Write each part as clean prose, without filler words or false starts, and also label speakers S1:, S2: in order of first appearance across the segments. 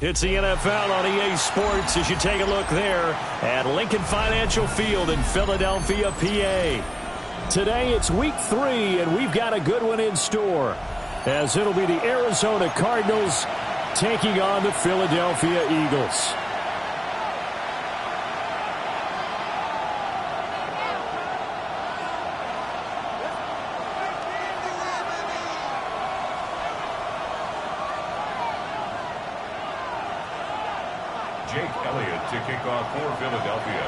S1: It's the NFL on EA Sports as you take a look there at Lincoln Financial Field in Philadelphia, PA. Today it's week 3, and we've got a good one in store, as it'll be the Arizona Cardinals taking on the Philadelphia Eagles.
S2: To kick off for Philadelphia.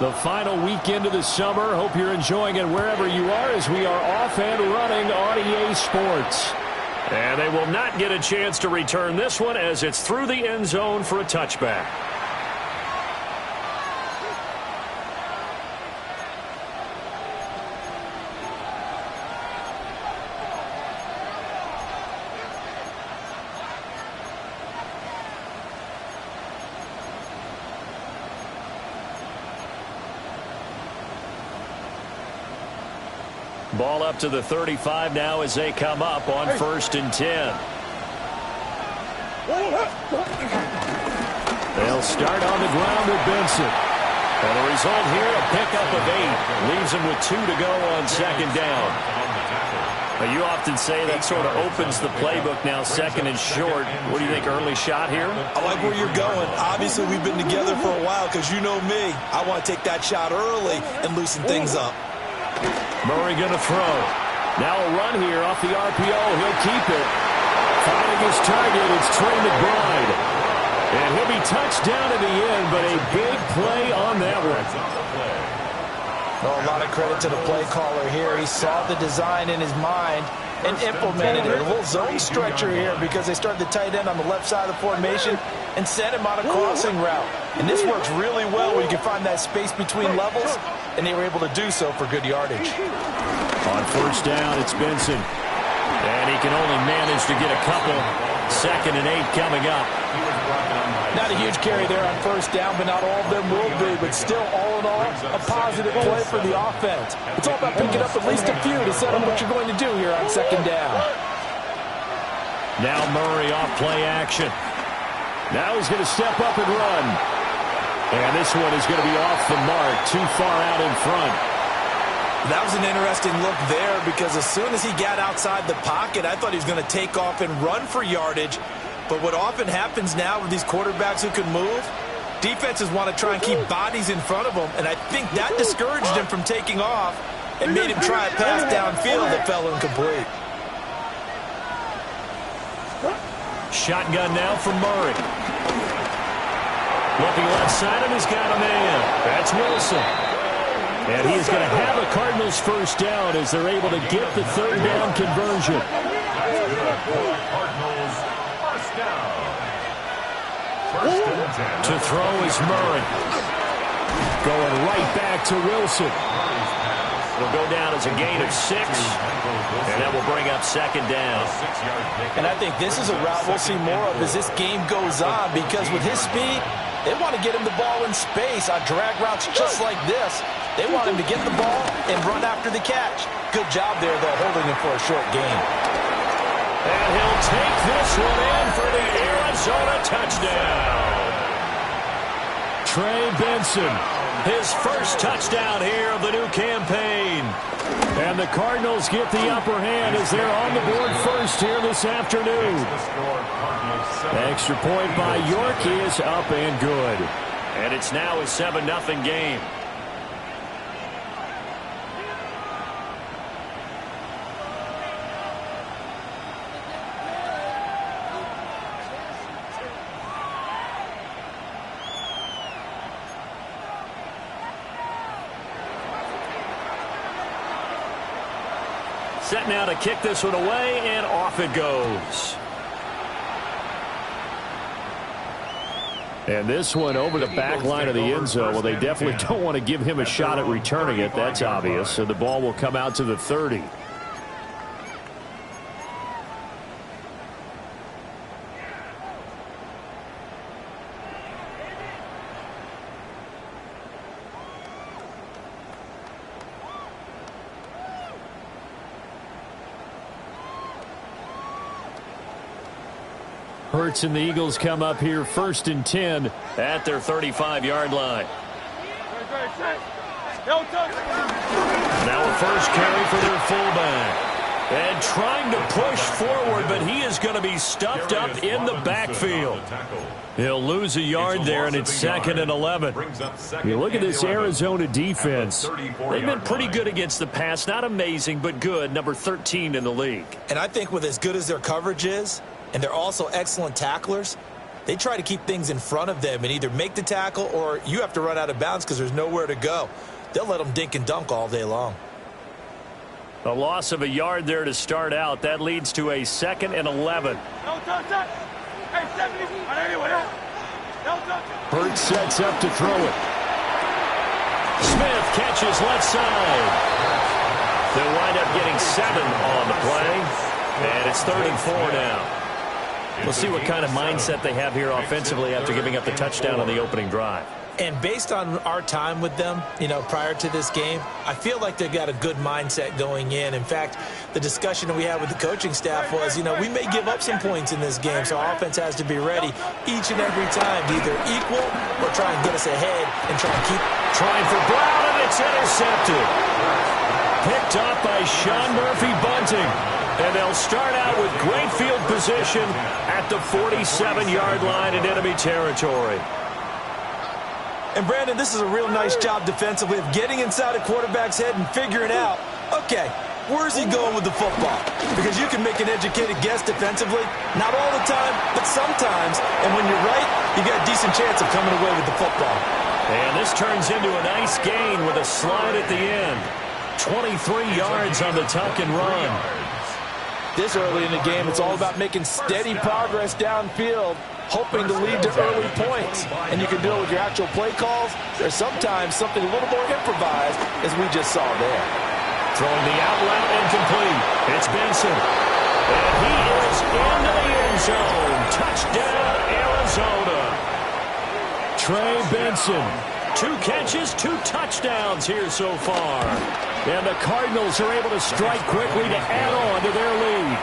S1: The final weekend of the summer. Hope you're enjoying it wherever you are as we are off and running on EA Sports. And they will not get a chance to return this one as it's through the end zone for a touchback. Ball up to the 35 now as they come up on 1st and 10. They'll start on the ground with Benson. And the result here, a pickup of 8. Leaves them with 2 to go on 2nd down. Now, you often say that sort of opens the playbook now, 2nd and short. What do you think, early shot here?
S3: I like where you're going. Obviously, we've been together for a while because you know me. I want to take that shot early and loosen things up.
S1: Murray going to throw. Now a run here off the RPO. He'll keep it. Finding his target, it's Trey McBride. And he'll be touched down in the end, but a big play on that one.
S4: Well, a lot of credit to the play caller here. He saw the design in his mind and implemented it. A little zone stretcher here because they started the tight end on the left side of the formation and sent him on a crossing route. And this works really well where you can find that space between levels, and they were able to do so for good yardage.
S1: On 1st down, it's Benson. And he can only manage to get a couple. 2nd and 8 coming up.
S4: Not a huge carry there on 1st down, but not all of them will be. But still, all in all, a positive play for the offense. It's all about picking up at least a few to set up what you're going to do here on 2nd down.
S1: Now Murray off play action. Now he's going to step up and run. And this one is going to be off the mark, too far out in front.
S3: That was an interesting look there because as soon as he got outside the pocket, I thought he was going to take off and run for yardage. But what often happens now with these quarterbacks who can move, defenses want to try and keep bodies in front of them, and I think that discouraged him from taking off and made him try a pass downfield that fell incomplete.
S1: Shotgun now from Murray. Looking left side, and he's got a man. That's Wilson. And he is going to have a Cardinals 1st down as they're able to get the 3rd down conversion.
S2: Cardinals 1st down. 1st and 10.
S1: To throw is Murray. Going right back to Wilson. Will go down as a gain of 6. And that will bring up 2nd down.
S4: And I think this is a route we'll see more of as this game goes on because with his speed, they want to get him the ball in space on drag routes just like this. They want him to get the ball and run after the catch. Good job there, though, holding him for a short gain.
S1: And he'll take this one in for the Arizona touchdown. Trey Benson, his 1st touchdown here of the new campaign. And the Cardinals get the upper hand as they're on the board 1st here this afternoon. Extra point by York is up and good. And it's now a 7-0 game. Set now to kick this one away, and off it goes. And this one over the back line of the end zone. Well, they definitely don't want to give him a shot at returning it. That's obvious. So the ball will come out to the 30. Hurts and the Eagles come up here 1st and 10 at their 35-yard line. Now a first carry for their fullback. And trying to push forward, but he is going to be stuffed up in the backfield. He'll lose a yard there, and it's 2nd and 11. You look at this Arizona defense. They've been pretty good against the pass. Not amazing, but good. Number 13 in the league.
S3: And I think with as good as their coverage is, and they're also excellent tacklers, they try to keep things in front of them and either make the tackle or you have to run out of bounds because there's nowhere to go. They'll let them dink and dunk all day long.
S1: A loss of a yard there to start out. That leads to a 2nd and 11. Hurts sets up to throw it. Smith catches left side. They'll wind up getting 7 on the play. And it's 3rd and 4 now. We'll see what kind of mindset they have here offensively after giving up the touchdown on the opening drive.
S3: And based on our time with them, prior to this game, I feel like they've got a good mindset going in. In fact, the discussion that we had with the coaching staff was, we may give up some points in this game, so our offense has to be ready each and every time to either equal or try and get us ahead and try and keep
S1: trying for Brown, and it's intercepted. Picked up by Sean Murphy-Bunting. And they'll start out with great field position at the 47-yard line in enemy territory.
S3: And, Brandon, this is a real nice job defensively of getting inside a quarterback's head and figuring out, okay, where's he going with the football? Because you can make an educated guess defensively. Not all the time, but sometimes. And when you're right, you got a decent chance of coming away with the football.
S1: And this turns into a nice gain with a slide at the end. 23 yards on the tuck and run.
S4: This early in the game, it's all about making steady progress downfield, hoping to lead to early points. And you can do it with your actual play calls. There's sometimes something a little more improvised, as we just saw there.
S1: Throwing the out route incomplete. It's Benson. And he is into the end zone. Touchdown, Arizona. Trey Benson. 2 catches, 2 touchdowns here so far. And the Cardinals are able to strike quickly to add on to their lead.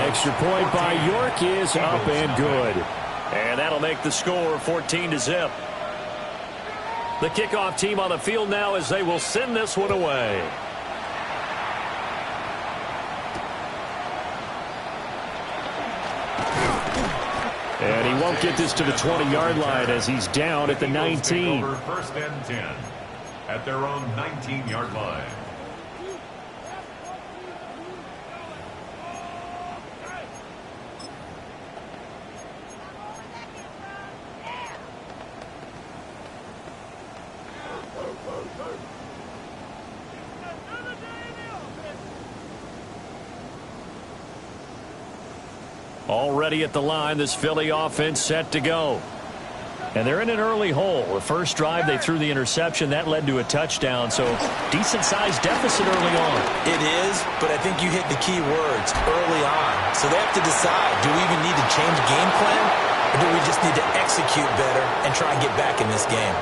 S1: Extra point by York is up and good. And that'll make the score 14-0. The kickoff team on the field now as they will send this one away. And he won't get this to the 20-yard line as he's down at the 19.
S2: 1st and 10 at their own 19-yard line.
S1: Already at the line, this Philly offense set to go. And they're in an early hole. The first drive, they threw the interception. That led to a touchdown, so decent-sized deficit early on.
S3: It is, but I think you hit the key words, early on. So they have to decide, do we even need to change game plan, or do we just need to execute better and try and get back in this game?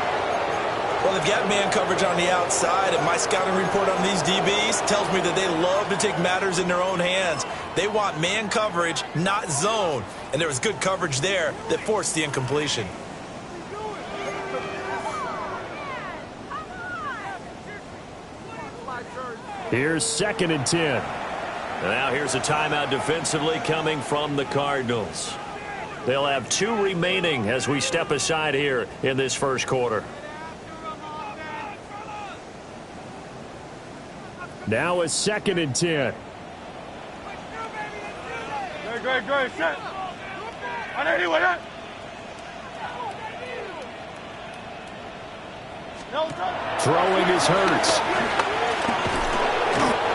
S3: Well, they've got man coverage on the outside, and my scouting report on these DBs tells me that they love to take matters in their own hands. They want man coverage, not zone. And there was good coverage there that forced the incompletion.
S1: Here's 2nd and 10. And now here's a timeout defensively coming from the Cardinals. They'll have 2 remaining as we step aside here in this first quarter. Now it's 2nd and 10.
S5: Great, set.
S1: Throwing is Hurts.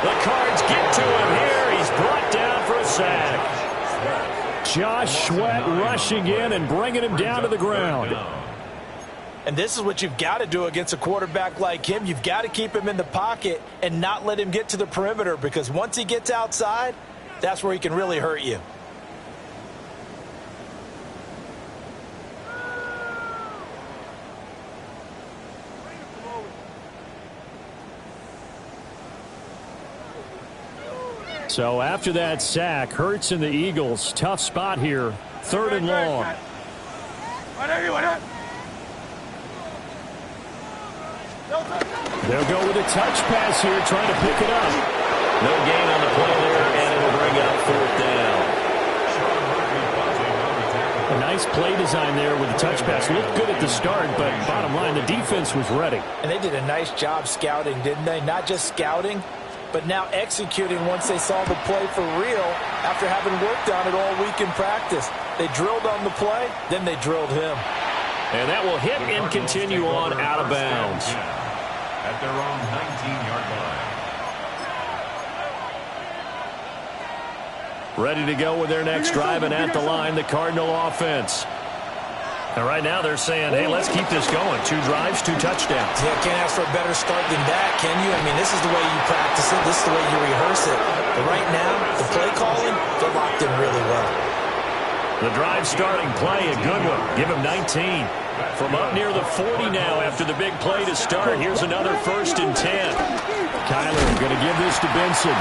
S1: The Cards get to him here. He's brought down for a sack. Josh Sweat rushing in and bringing him down to the ground.
S4: And this is what you've got to do against a quarterback like him. You've got to keep him in the pocket and not let him get to the perimeter, because once he gets outside, that's where he can really hurt you.
S1: So after that sack, Hurts and the Eagles, tough spot here, 3rd and long. They'll go with a touch pass here, trying to pick it up.
S3: No gain on the play there, and it'll bring up 4th down.
S1: A nice play design there with the touch pass. Looked good at the start, but bottom line, the defense was ready.
S4: And they did a nice job scouting, didn't they? Not just scouting, but now executing once they saw the play for real after having worked on it all week in practice. They drilled on the play, then they drilled him.
S1: And that will hit and continue on out of bounds.
S2: At their own 19-yard line.
S1: Ready to go with their next drive, and at the line, the Cardinal offense. And right now they're saying, hey, let's keep this going. 2 drives, 2 touchdowns.
S3: Yeah, can't ask for a better start than that, can you? I mean, this is the way you practice it. This is the way you rehearse it. But right now, the play calling, they're locked in really well.
S1: The drive starting play, a good one. Give him 19. From up near the 40 now after the big play to start. Here's another 1st and 10. Kyler going to give this to Benson.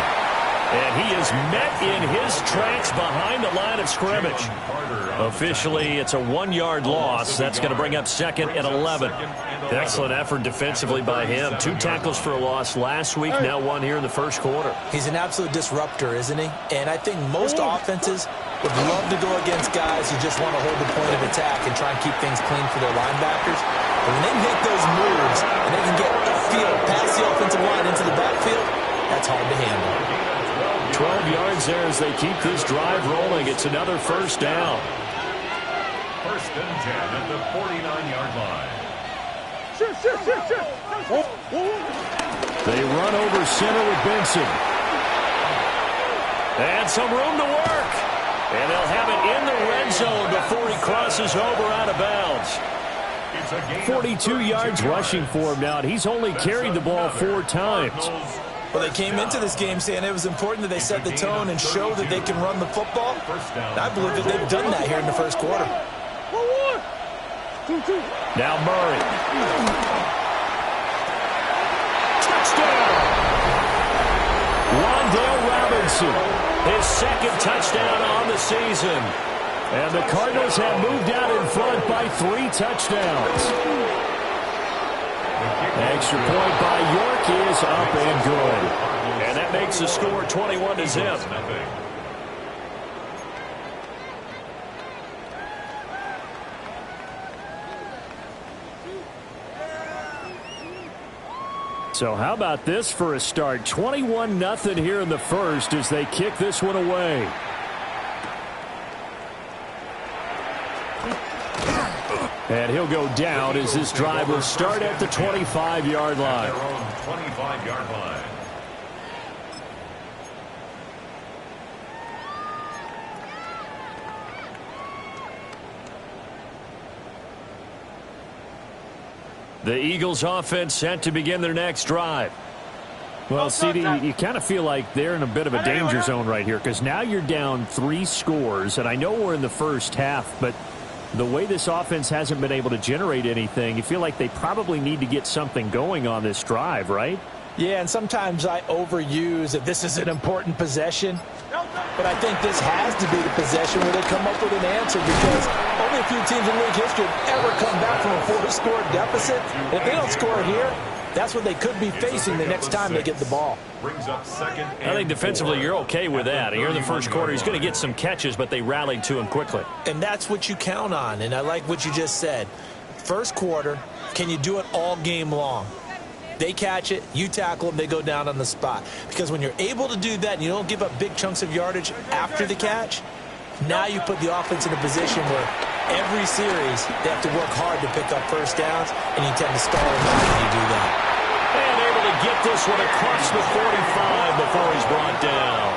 S1: And he is met in his tracks behind the line of scrimmage. Officially, it's a 1-yard loss. That's going to bring up 2nd and 11. Excellent effort defensively by him. 2 tackles for a loss last week, now 1 here in the first quarter.
S3: He's an absolute disruptor, isn't he? And I think most offenses would love to go against guys who just want to hold the point of attack and try and keep things clean for their linebackers. But when they make those moves and they can get upfield past the offensive line into the backfield, that's hard to handle.
S1: 12 yards there as they keep this drive rolling. It's another 1st down.
S2: 1st and 10 at the 49-yard line.
S1: They run over center with Benson. And some room to work. And they'll have it in the red zone before he crosses over out of bounds. 42 yards rushing for him now, and he's only carried the ball 4 times.
S3: Well, they came into this game saying it was important that they set the tone and show that they can run the football. And I believe that they've done that here in the first quarter.
S1: Now Murray. Touchdown! Wan'Dale Robinson, his 2nd touchdown on the season. And the Cardinals have moved out in front by 3 touchdowns. Extra point by York is up and good. And that makes the score 21-0. So how about this for a start? 21-0 here in the first as they kick this one away. And he'll go down as this drive will start at the 25-yard line.
S2: 25-yard line.
S1: The Eagles offense set to begin their next drive. Well, CD, you kind of feel like they're in a bit of a danger zone right here because now you're down 3 scores, and I know we're in the first half, but the way this offense hasn't been able to generate anything, you feel like they probably need to get something going on this drive, right?
S4: Yeah, and sometimes I overuse that this is an important possession. But I think this has to be the possession where they come up with an answer because only a few teams in league history have ever come back from a 4-score deficit. If they don't score here, that's what they could be facing the next time they get the ball.
S1: I think defensively you're okay with that. Here in the first quarter, he's going to get some catches, but they rallied to him quickly.
S3: And that's what you count on, and I like what you just said. First quarter, can you do it all game long? They catch it, you tackle them, they go down on the spot. Because when you're able to do that and you don't give up big chunks of yardage after the catch, now you put the offense in a position where every series they have to work hard to pick up first downs, and you tend to stall them out when you do that.
S1: And able to get this one across the 45 before he's brought down.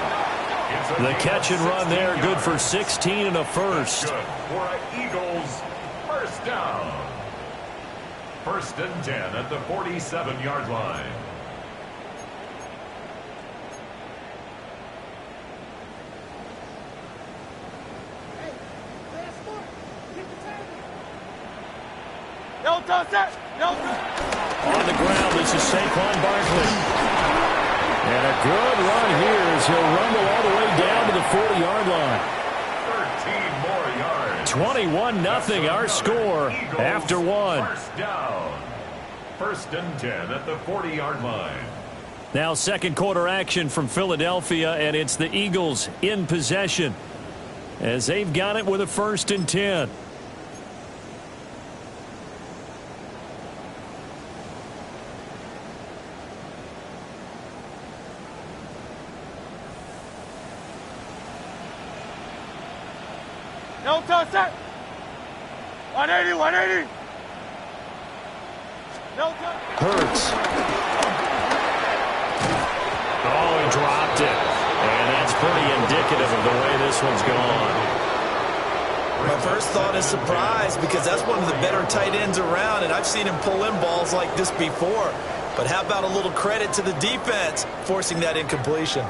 S1: The catch and run there, good for 16 and a first.
S2: Good for an Eagles first down. 1st and 10 at the 47-yard line.
S1: On the ground, this is Saquon Barkley. And a good run here as as he'll rumble all the way down to the 40-yard line.
S2: 13 more yards.
S1: 21-0 our score after one.
S2: First down. First and 10 at the 40-yard line.
S1: Now second quarter action from Philadelphia, and it's the Eagles in possession as they've got it with a 1st and 10.
S5: No touch set. 180, 180. No touch.
S1: Hurts. Oh, he dropped it. And that's pretty indicative of the way this one's gone.
S3: My first thought is surprise because that's one of the better tight ends around, and I've seen him pull in balls like this before. But how about a little credit to the defense forcing that incompletion?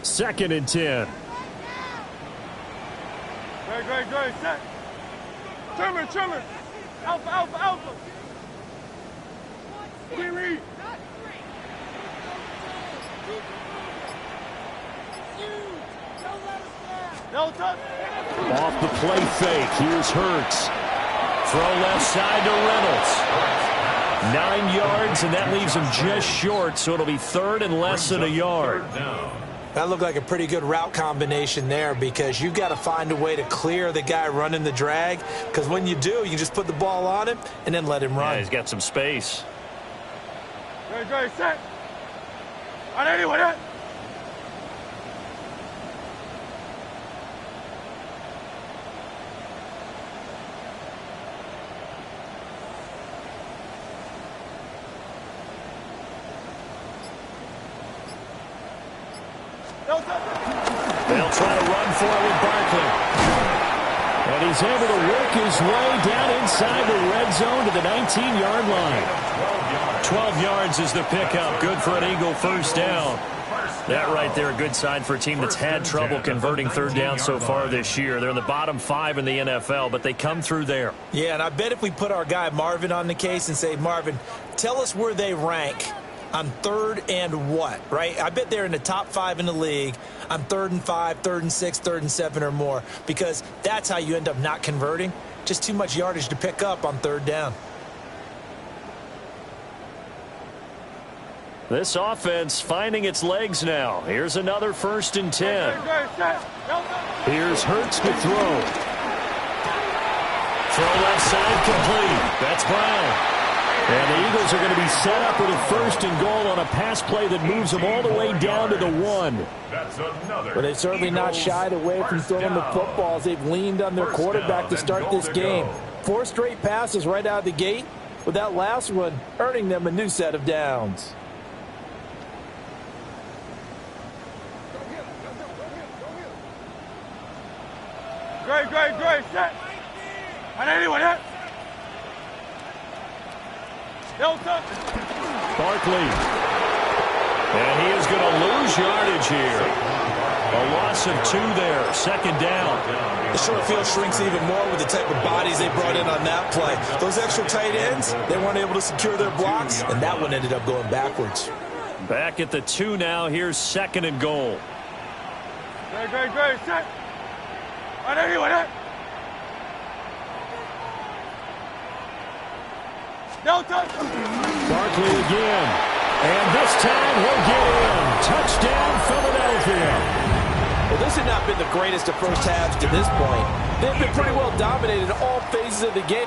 S1: Second and 10.
S5: Great, set. Trimmer. Alpha. Read. No touch.
S1: Off the play fake. Here's Hurts. Throw left side to Reynolds. 9 yards, and that leaves him just short, so it'll be third and less than a yard.
S3: That looked like a pretty good route combination there because you've got to find a way to clear the guy running the drag, because when you do, you just put the ball on him and then let him run.
S1: Yeah, he's got some space.
S5: Great, set. 180, 180.
S1: They'll try to run for it with Barkley. And he's able to work his way down inside the red zone to the 19-yard line. 12 yards is the pickup. Good for an Eagle first down. That right there, a good sign for a team that's had trouble converting third down so far this year. They're in the bottom 5 in the NFL, but they come through there.
S3: Yeah, and I bet if we put our guy Marvin on the case and say, Marvin, tell us where they rank on third and what, right? I bet they're in the top 5 in the league on 3rd and 5, 3rd and 6, 3rd and 7 or more, because that's how you end up not converting. Just too much yardage to pick up on third down.
S1: This offense finding its legs now. Here's another 1st and 10. Here's Hurts to throw. Throw left side complete. That's Brown. And the Eagles are going to be set up with a 1st and goal on a pass play that moves them all the way down to the 1.
S4: But they've certainly not shied away from throwing the footballs. They've leaned on their quarterback to start this game. 4 straight passes right out of the gate, with that last one earning them a new set of downs.
S5: Great, set. 180, 180. No touch.
S1: Barkley. And he is going to lose yardage here. A loss of 2 there. 2nd down.
S3: The short field shrinks even more with the type of bodies they brought in on that play. Those extra tight ends, they weren't able to secure their blocks, and that one ended up going backwards.
S1: Back at the 2 now. Here's 2nd and goal.
S5: Great, set. 180, 180. No touch.
S1: Barkley again. And this time he'll get in. Touchdown, Philadelphia.
S4: Well, this had not been the greatest of first halves to this point. They've been pretty well dominated in all phases of the game.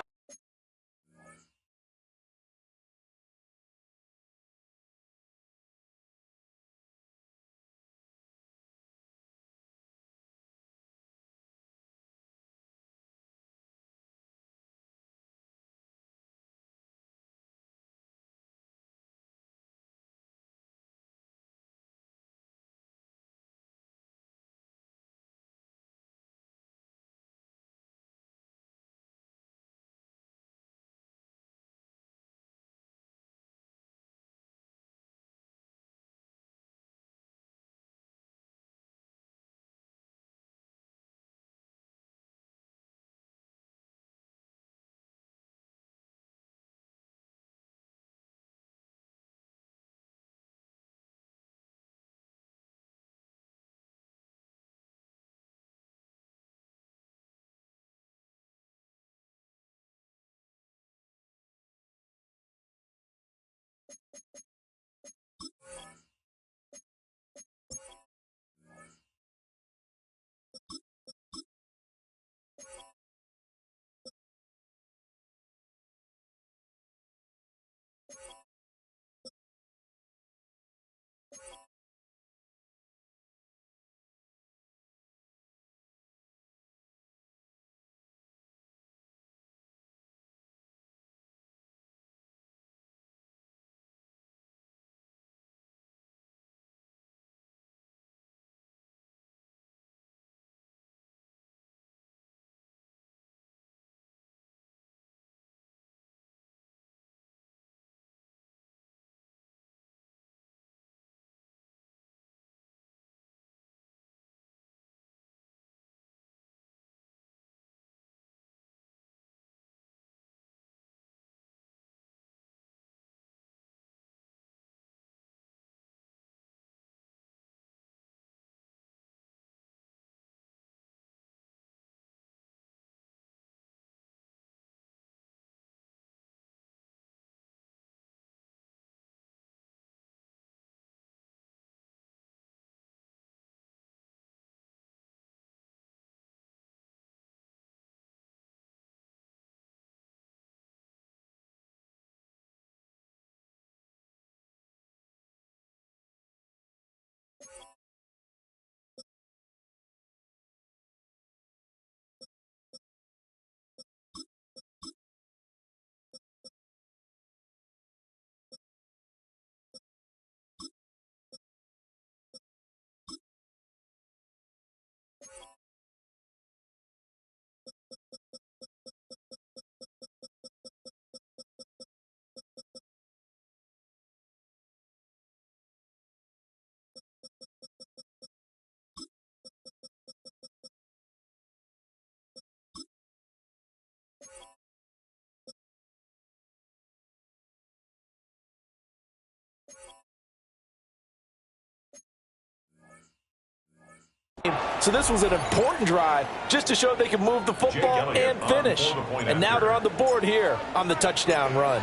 S4: So this was an important drive just to show they can move the football and finish. And now they're on the board here on the touchdown run.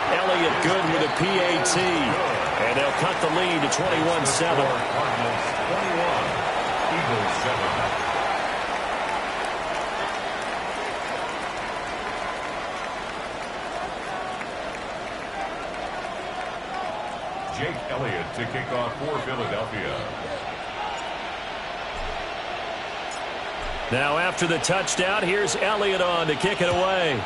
S1: Elliott good with a PAT. And they'll cut the lead to 21-7.
S2: Cardinals 21, Eagles 7. Jake Elliott to kick off for Philadelphia.
S1: Now after the touchdown, here's Elliott on to kick it away.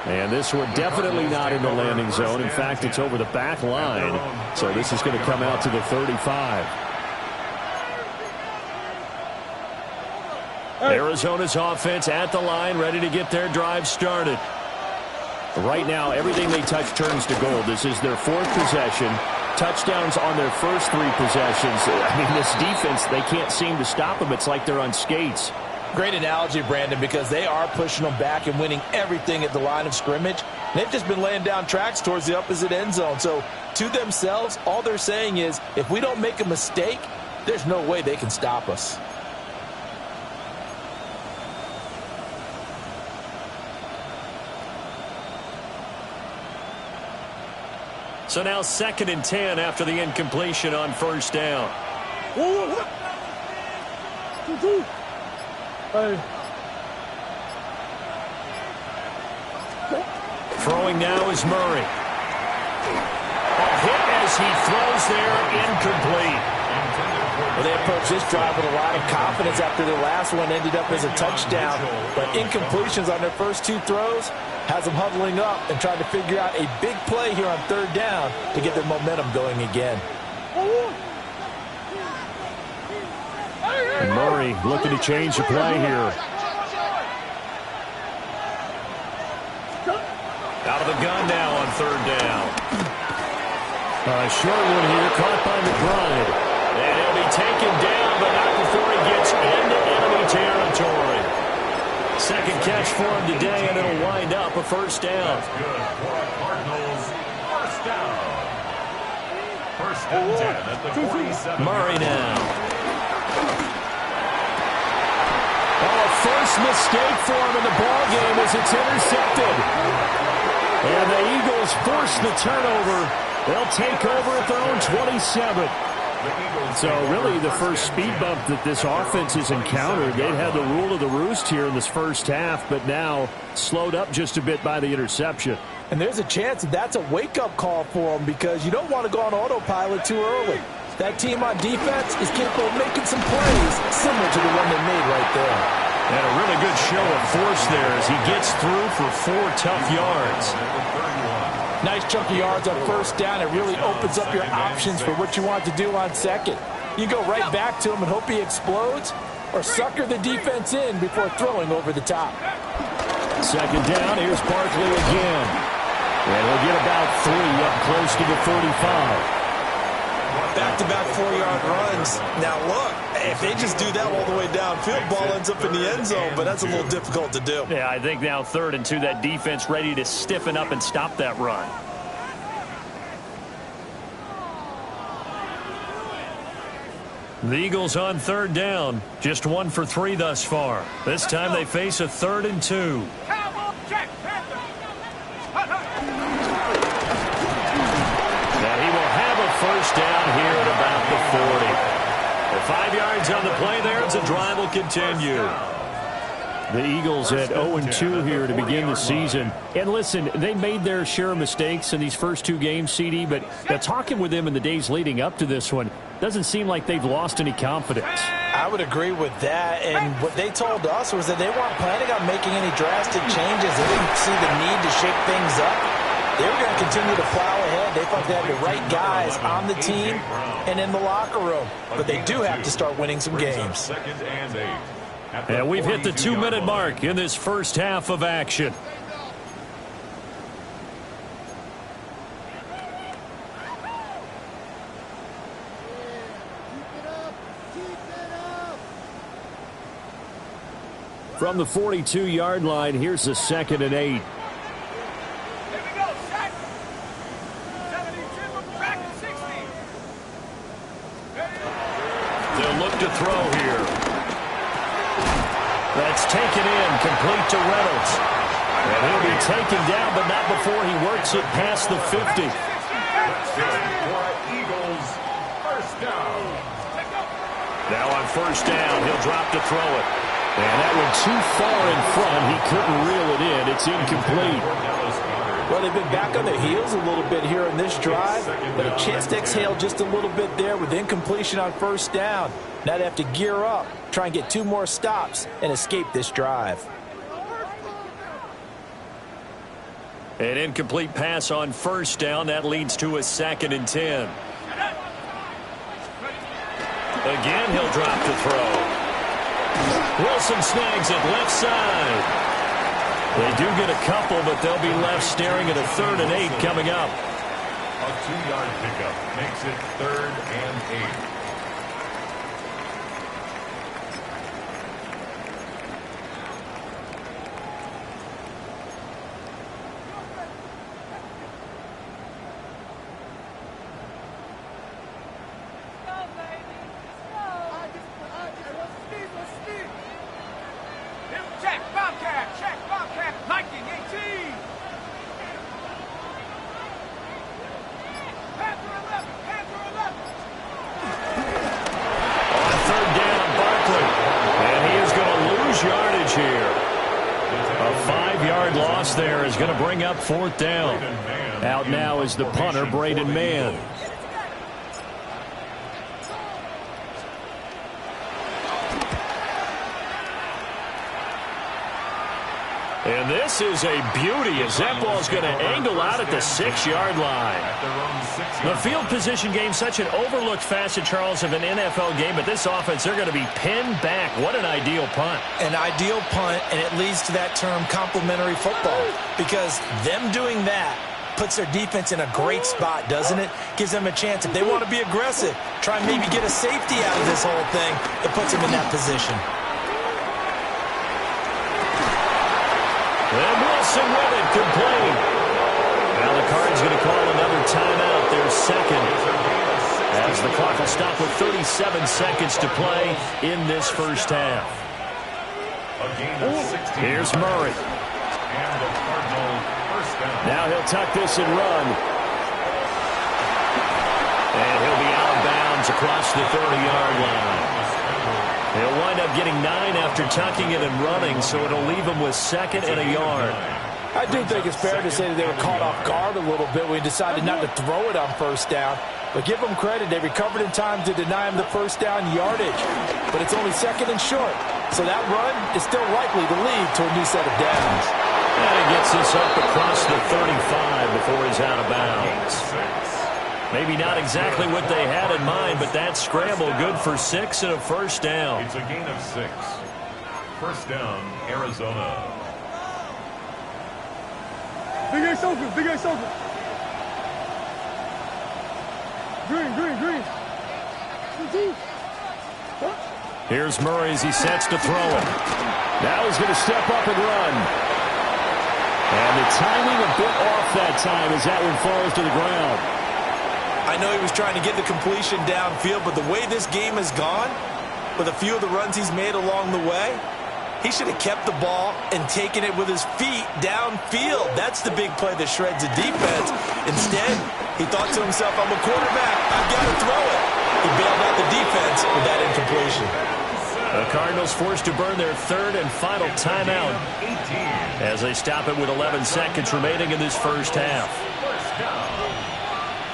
S1: And this one definitely not in the landing zone. In fact, it's over the back line. So this is going to come out to the 35. Arizona's offense at the line, ready to get their drive started. Right now, everything they touch turns to gold. This is their 4th possession. Touchdowns on their first 3 possessions. I mean, this defense, they can't seem to stop them. It's like they're on skates.
S4: Great analogy, Brandon, because they are pushing them back and winning everything at the line of scrimmage. They've just been laying down tracks towards the opposite end zone. So to themselves, all they're saying is, if we don't make a mistake, there's no way they can stop us.
S1: So now 2nd and 10 after the incompletion on first down. Throwing now is Murray. A hit as he throws there, incomplete.
S4: Well, they approached this drive with a lot of confidence after their last one ended up as a touchdown. But incompletions on their first 2 throws has them huddling up and trying to figure out a big play here on 3rd down to get their momentum going again.
S1: And Murray looking to change the play here. Out of the gun now on 3rd down. A short one here, caught by McBride. And he'll be taken down, but not before he gets into enemy territory. 2nd catch for him today, and it'll wind up a first down.
S2: That's good for Cardinals. First down. 1st and 10 at the 47.
S1: Murray now. Oh, a first mistake for him in the ball game as it's intercepted. And the Eagles force the turnover. They'll take over at their own 27. So really the first speed bump that this offense has encountered. They've had the rule of the roost here in this first half, but now slowed up just a bit by the interception.
S4: And there's a chance that that's a wake-up call for them because you don't want to go on autopilot too early. That team on defense is capable of making some plays similar to the one they made right there.
S1: And a really good show of force there as he gets through for 4 tough yards.
S4: Nice chunk of yards on first down. It really opens up your options for what you want to do on 2nd. You go right back to him and hope he explodes, or sucker the defense in before throwing over the top.
S1: 2nd down, here's Barkley again. And he'll get about 3 up close to the 45.
S3: Back-to-back 4-yard runs. Now, look, if they just do that all the way downfield, ball ends up in the end zone, but that's a little difficult to do.
S1: Yeah, I think now 3rd and 2, that defense ready to stiffen up and stop that run. The Eagles on 3rd down, just 1 for 3 thus far. This time they face a 3rd and 2. First down here at about the 40. The 5 yards on the play there as the drive will continue. The Eagles at 0-2 here to begin the season. And listen, they made their share of mistakes in these first 2 games, CD, but talking with them in the days leading up to this one, doesn't seem like they've lost any confidence.
S4: I would agree with that, and what they told us was that they weren't planning on making any drastic changes. They didn't see the need to shake things up. They were going to continue to plow ahead. They thought they had the right guys on the team and in the locker room. But they do have to start winning some games.
S1: And we've hit the 2-minute mark in this first half of action. From the 42-yard line, here's the 2nd and 8. to throw here. That's taken in, complete to Reynolds. And he'll be taken down, but not before he works it past the 50.
S2: That's good for Eagles. First down.
S1: Now on first down, he'll drop to throw it. And that went too far in front. He couldn't reel it in. It's incomplete.
S4: Well, they've been back on their heels a little bit here in this drive, but a chance to exhale just a little bit there with incompletion on first down. Now they have to gear up, try and get 2 more stops, and escape this drive.
S1: An incomplete pass on first down. That leads to a 2nd and 10. Again, he'll drop to throw. Wilson snags it left side. They do get a couple, but they'll be left staring at a 3rd and 8 coming up.
S2: A 2-yard pickup makes it 3rd and 8.
S1: There is going to bring up 4th down. Out now is the punter, Braden Mann. And this is a beauty as that ball's going to angle out at the 6-yard line. The field position game, such an overlooked facet, Charles, of an NFL game, but this offense, they're going to be pinned back. What an ideal punt.
S4: An ideal punt, and it leads to that term complementary football, because them doing that puts their defense in a great spot, doesn't it? Gives them a chance. If they want to be aggressive, try and maybe get a safety out of this whole thing, it puts them in that position.
S1: And Wilson with it, complete. Now the Cards going to call another timeout, their 2nd, as the clock will stop with 37 seconds to play in this first half. Here's Murray.
S2: And the Cardinals first down.
S1: Now he'll tuck this and run. And he'll be out of bounds across the 30-yard line. He'll wind up getting 9 after tucking it and running, so it'll leave him with 2nd and a yard.
S4: I do think it's fair to say that they were caught off guard a little bit when he decided not to throw it on first down. But give them credit, they recovered in time to deny him the first down yardage. But it's only 2nd and short, so that run is still likely to lead to a new set of downs.
S1: And he gets this up across the 35 before he's out of bounds. Maybe not exactly what they had in mind, but that scramble good for 6 and a first down.
S2: It's a gain of 6. First down, Arizona.
S5: Big Ace open, Big Ace open. Green.
S1: Here's Murray as he sets to throw it. Now he's going to step up and run. And the timing a bit off that time as that one falls to the ground.
S3: I know he was trying to get the completion downfield, but the way this game has gone, with a few of the runs he's made along the way, he should have kept the ball and taken it with his feet downfield. That's the big play that shreds the defense. Instead, he thought to himself, I'm a quarterback, I've got to throw it. He bailed out the defense with that incompletion.
S1: The Cardinals forced to burn their 3rd and final timeout as they stop it with 11 seconds remaining in this first half.
S2: First down.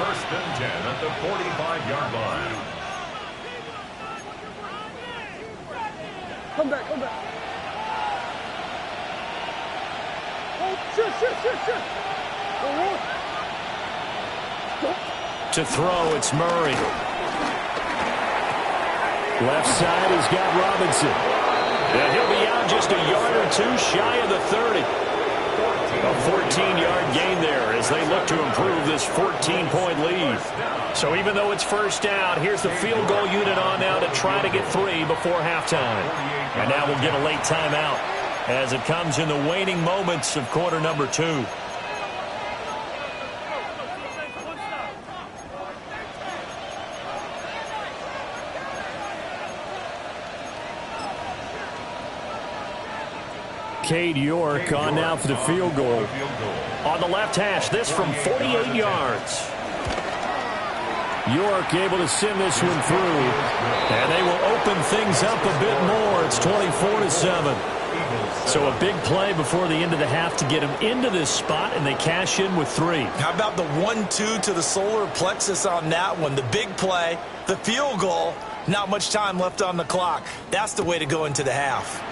S2: 1st and 10 at the 45-yard line.
S5: Come back. Oh, shit.
S1: To throw, it's Murray. Left side, he's got Robinson. And he'll be out just a yard or 2 shy of the 30. A 14-yard gain there as they look to improve this 14-point lead. So even though it's first down, here's the field goal unit on now to try to get 3 before halftime. And now we'll get a late timeout as it comes in the waning moments of quarter number 2. Cade York on now for the field goal. On the left hash, this from 48 yards. York able to send this one through, and they will open things up a bit more. It's 24-7. So a big play before the end of the half to get them into this spot, and they cash in with 3.
S3: How about the 1-2 to the solar plexus on that one? The big play, the field goal, not much time left on the clock. That's the way to go into the half.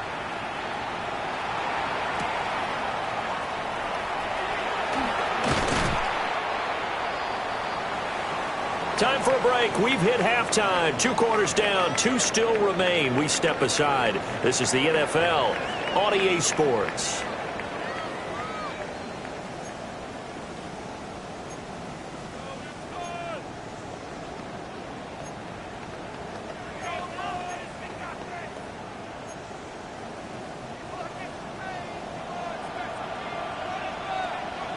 S1: Time for a break. We've hit halftime. 2 quarters down. 2 still remain. We step aside. This is the NFL on EA Sports.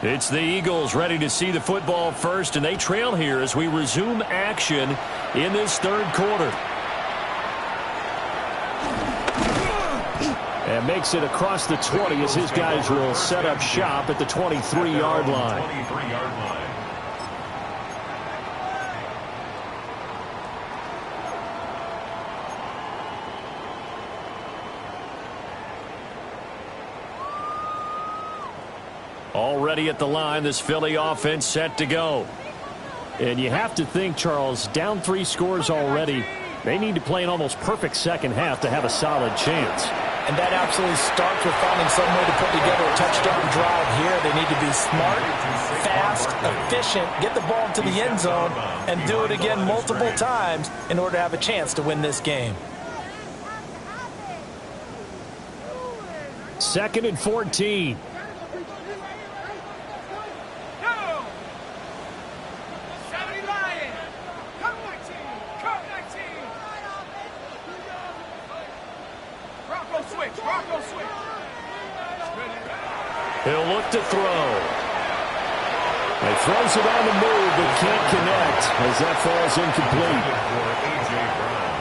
S1: It's the Eagles ready to see the football first, and they trail here as we resume action in this 3rd quarter. And makes it across the 20 as his guys will set up shop at the 23-yard line. Already at the line, this Philly offense set to go. And you have to think, Charles, down 3 scores already. They need to play an almost perfect second half to have a solid chance.
S4: And that absolutely starts with finding some way to put together a touchdown drive here. They need to be smart, fast, efficient, get the ball into the end zone, and do it again multiple times in order to have a chance to win this game.
S1: 2nd and 14. He'll look to throw. He throws it on the move, but can't connect as that falls incomplete.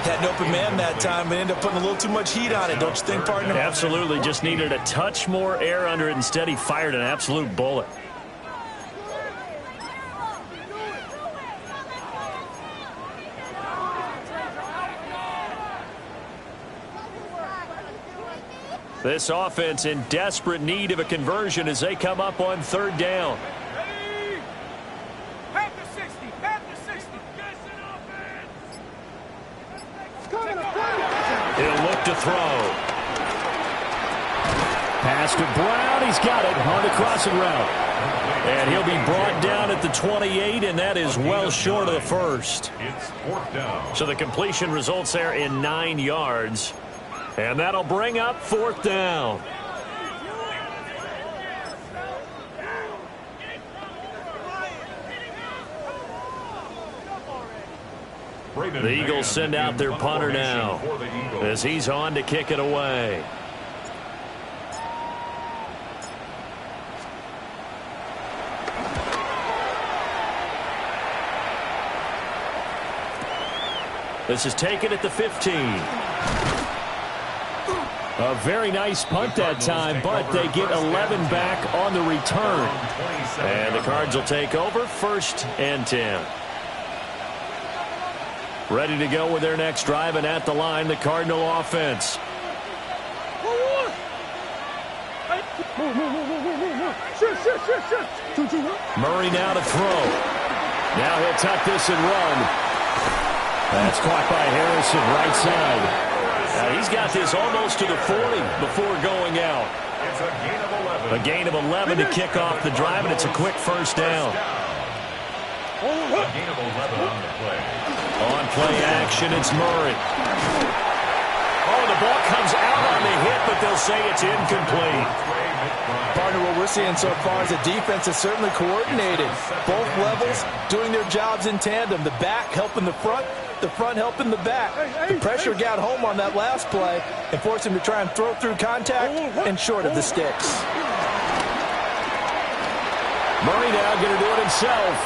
S3: Had an open man that time, but ended up putting a little too much heat on it, don't you think, partner?
S1: Absolutely. Just needed a touch more air under it. Instead, he fired an absolute bullet. This offense in desperate need of a conversion as they come up on 3rd down. He'll look to throw. Pass to Brown. He's got it on the crossing route. And he'll be brought down at the 28, and that is well short of the first.
S2: It's 4th down.
S1: So the completion results there in 9 yards. And that'll bring up 4th down. The Eagles send out their punter now as he's on to kick it away. This is taken at the 15. A very nice punt that time, but they get 11 back on the return. And the Cards will take over 1st and 10. Ready to go with their next drive, and at the line, the Cardinal offense. Murray now to throw. Now he'll tuck this and run. That's caught by Harrison, right side. Now he's got this almost to the 40 before going out.
S2: It's a gain of 11.
S1: A gain of 11 to kick off the drive, and it's a quick 1st down.
S2: A gain of 11 on the play.
S1: On play action, it's Murray. Oh, the ball comes out on the hit, but they'll say it's incomplete.
S4: Partner, what we're seeing so far is the defense is certainly coordinated. Both levels doing their jobs in tandem. The back helping the front helping the back. The pressure got home on that last play and forced him to try and throw through contact and short of the sticks.
S1: Murray now going to do it himself.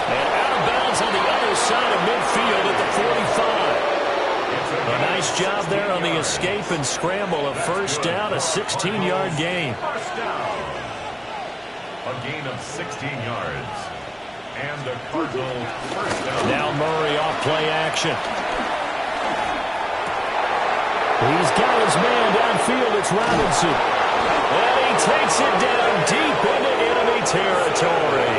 S1: And out of bounds on the other side of midfield at the 45. A nice Nice job there on the escape and scramble. A first down, a 16-yard gain.
S2: First down. A gain of 16 yards. And the Cardinals first down.
S1: Now Murray off play action. He's got his man downfield. It's Robinson. And he takes it down deep into enemy territory.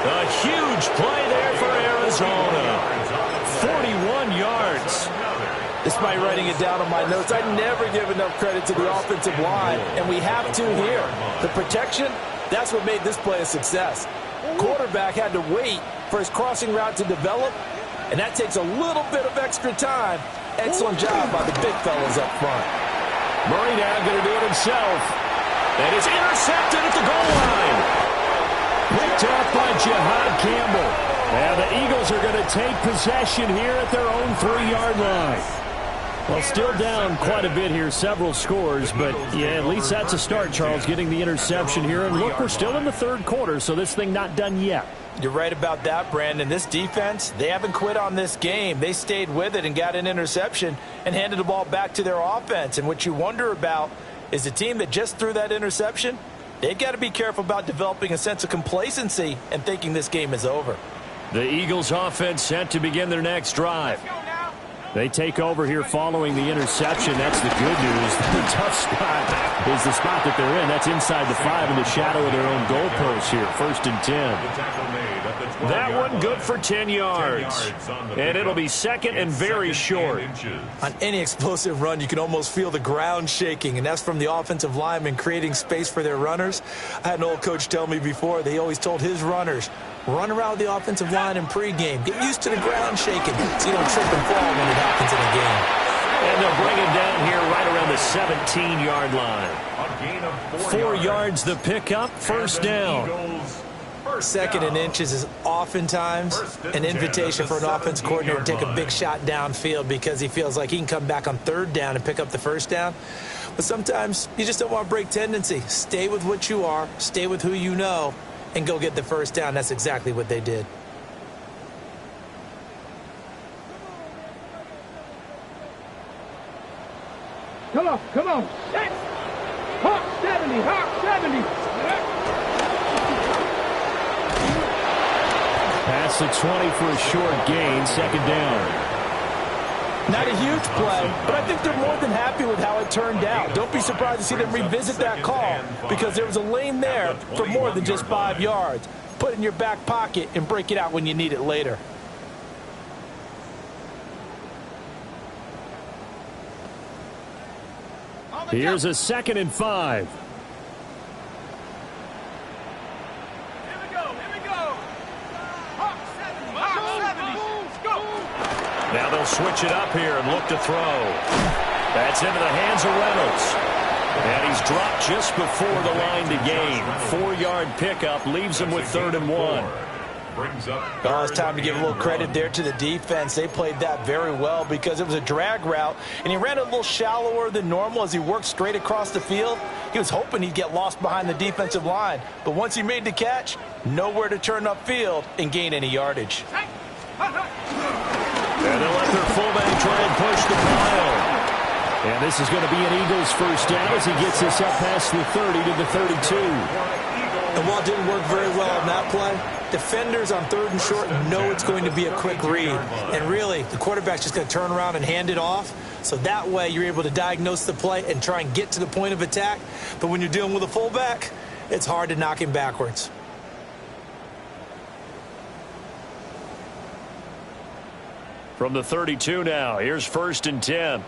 S1: A huge play there for Arizona. 41 yards.
S4: Despite writing it down on my notes, I never give enough credit to the offensive line, and we have to here. The protection, that's what made this play a success. Quarterback had to wait for his crossing route to develop, and that takes a little bit of extra time. Excellent job by the big fellas up front.
S1: Murray now going to do it himself. And it's intercepted at the goal line. Picked up by Jihad Campbell. Now the Eagles are going to take possession here at their own 3-yard line. Well, still down quite a bit here, several scores, but yeah, at least that's a start, Charles, getting the interception here. And look, we're still in the third quarter, so this thing not done yet.
S4: You're right about that, Brandon. This defense, they haven't quit on this game. They stayed with it and got an interception and handed the ball back to their offense. And what you wonder about is the team that just threw that interception, they've got to be careful about developing a sense of complacency and thinking this game is over.
S1: The Eagles offense set to begin their next drive. They take over here following the interception. That's the good news. The tough spot is the spot that they're in. That's inside the 5 in the shadow of their own goalpost here. 1st and 10. That one good for 10 yards. And it'll be second and very short.
S4: On any explosive run, you can almost feel the ground shaking, and that's from the offensive linemen creating space for their runners. I had an old coach tell me before, they always told his runners, run around the offensive line in pregame. Get used to the ground shaking so you don't trip and fall when it happens in a game.
S1: And they'll bring him down here right around the 17-yard line. 4 yards the pickup, first down.
S4: 2nd and inches is oftentimes an invitation for an offense coordinator to take a big shot downfield because he feels like he can come back on 3rd down and pick up the first down. But sometimes you just don't want to break tendency. Stay with what you are, stay with who you know, and go get the first down. That's exactly what they did.
S5: Come on. Set. Hawk 70.
S1: Past the 20 for a short gain, 2nd down.
S4: Not a huge play, but I think they're more than happy with how it turned out. Don't be surprised to see them revisit that call because there was a lane there for more than just 5 yards. Put it in your back pocket and break it out when you need it later.
S1: Here's a 2nd and 5.
S5: Here we go. Hawk 70. Go.
S1: Now they'll switch it up here and look to throw. That's into the hands of Reynolds. And he's dropped just before the line to gain. 4-yard pickup leaves him with 3rd and 1.
S4: Oh, it's time to give a little credit there to the defense. They played that very well because it was a drag route, and he ran a little shallower than normal as he worked straight across the field. He was hoping he'd get lost behind the defensive line, but once he made the catch, nowhere to turn upfield and gain any yardage.
S1: And they'll let their fullback try and push the pile. And this is going to be an Eagles first down as he gets this up past the 30 to the 32.
S4: And while it didn't work very well on that play, defenders on 3rd and short know it's going to be a quick read. And really, the quarterback's just going to turn around and hand it off. So that way, you're able to diagnose the play and try and get to the point of attack. But when you're dealing with a fullback, it's hard to knock him backwards.
S1: From the 32 now, here's 1st and 10.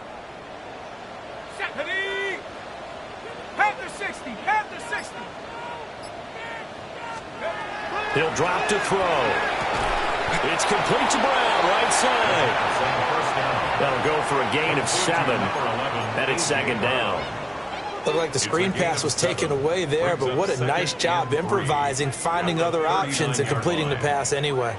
S5: Panther 60.
S1: He'll drop to throw. It's complete to Brown, right side. That'll go for a gain of 7. And it's 2nd down.
S4: Looked like the screen pass was taken away there, but what a nice job improvising, finding other options, and completing the pass anyway.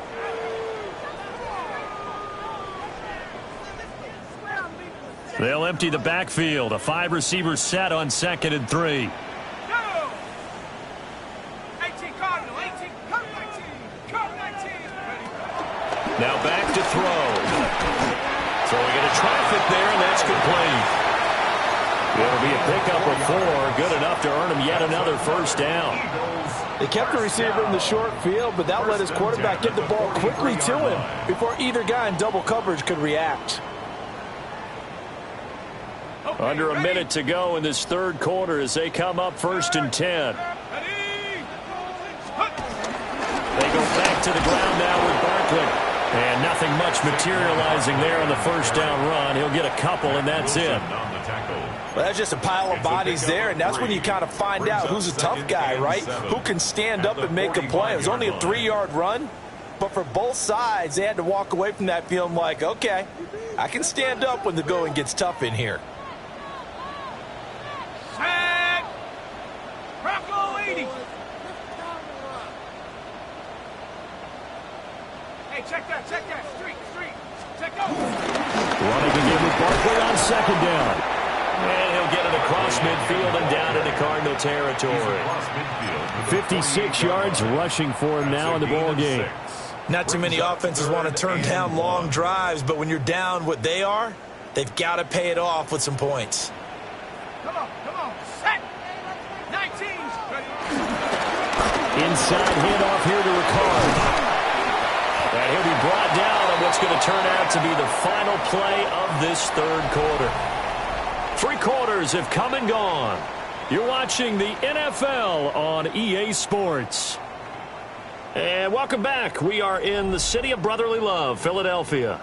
S1: They'll empty the backfield. A 5-receiver set on 2nd and 3. Now back to throw. Throwing into traffic there, and that's complete. It'll be a pickup of 4, good enough to earn him yet another first down.
S4: They kept the receiver in the short field, but that let his quarterback get the ball quickly to him before either guy in double coverage could react.
S1: Under a minute to go in this third quarter as they come up 1st and 10. They go back to the ground now with Barkley. And nothing much materializing there on the first down run. He'll get a couple, and that's it.
S4: Well, that's just a pile of bodies there, and that's when you kind of find out who's a tough guy, right? Who can stand up and make a play. It was only a 3-yard run, but for both sides, they had to walk away from that feeling like, okay, I can stand up when the going gets tough in here.
S5: Set. Bronco 80. Hey, check that. Street. Check out.
S1: Running again with Barkley on 2nd down. And he'll get it across midfield and down into Cardinal territory. 56 yards rushing for him now in the ball game.
S3: Not too many offenses want to turn down long drives, but when you're down what they are, they've got to pay it off with some points.
S5: Come on. Set. 19.
S1: Inside handoff here to Ricard. And he'll be brought down on what's going to turn out to be the final play of this third quarter. 3 quarters have come and gone. You're watching the NFL on EA Sports. And welcome back. We are in the city of brotherly love, Philadelphia.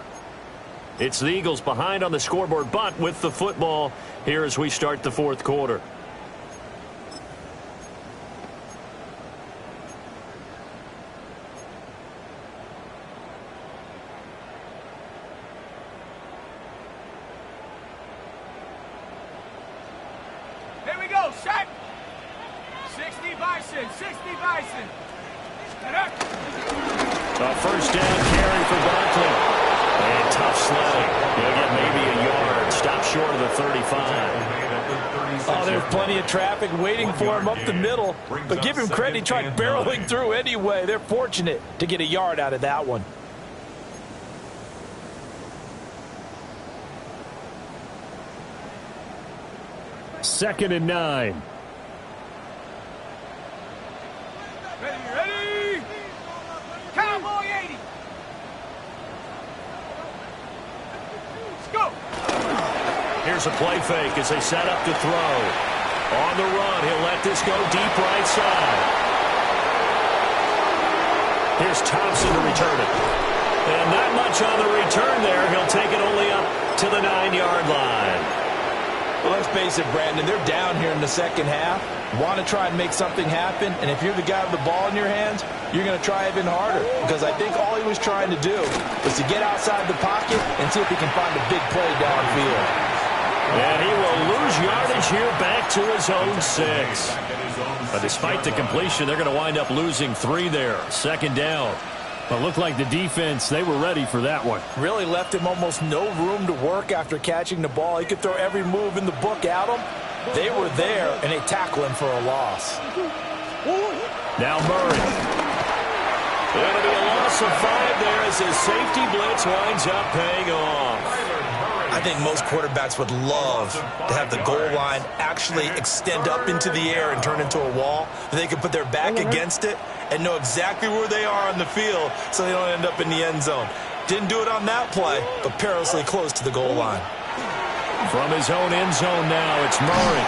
S1: It's the Eagles behind on the scoreboard, but with the football here as we start the fourth quarter.
S5: Set. 60 Bison.
S1: A first down carry for Barkley. And tough sledding. He'll get maybe a yard. Stop short of the 35.
S4: Oh, there's plenty of traffic waiting for him up the middle. But give him credit, he tried barreling through anyway. They're fortunate to get a yard out of that one.
S1: Second and 9.
S5: Ready. Cowboy 80. Let's go.
S1: Here's a play fake as they set up to throw. On the run, he'll let this go deep right side. Here's Thompson to return it. And not much on the return there. He'll take it only up to the 9-yard line.
S4: Well, let's face it, Brandon, they're down here in the second half. Want to try and make something happen, and if you're the guy with the ball in your hands, you're going to try even harder, because I think all he was trying to do was to get outside the pocket and see if he can find a big play downfield.
S1: And he will lose yardage here back to his own 6. But despite the completion, they're going to wind up losing 3 there. Second down. But it looked like the defense, they were ready for that one. Really left him almost no room to work after catching the ball. He could throw every move in the book at him. They were there, and they tackle him for a loss. Now Murray. It'll be a loss of 5 there as his safety blitz winds up paying off.
S3: I think most quarterbacks would love to have the goal line actually extend up into the air and turn into a wall. They could put their back against it and know exactly where they are on the field so they don't end up in the end zone. Didn't do it on that play, but perilously close to the goal line.
S1: From his own end zone now, it's Murray.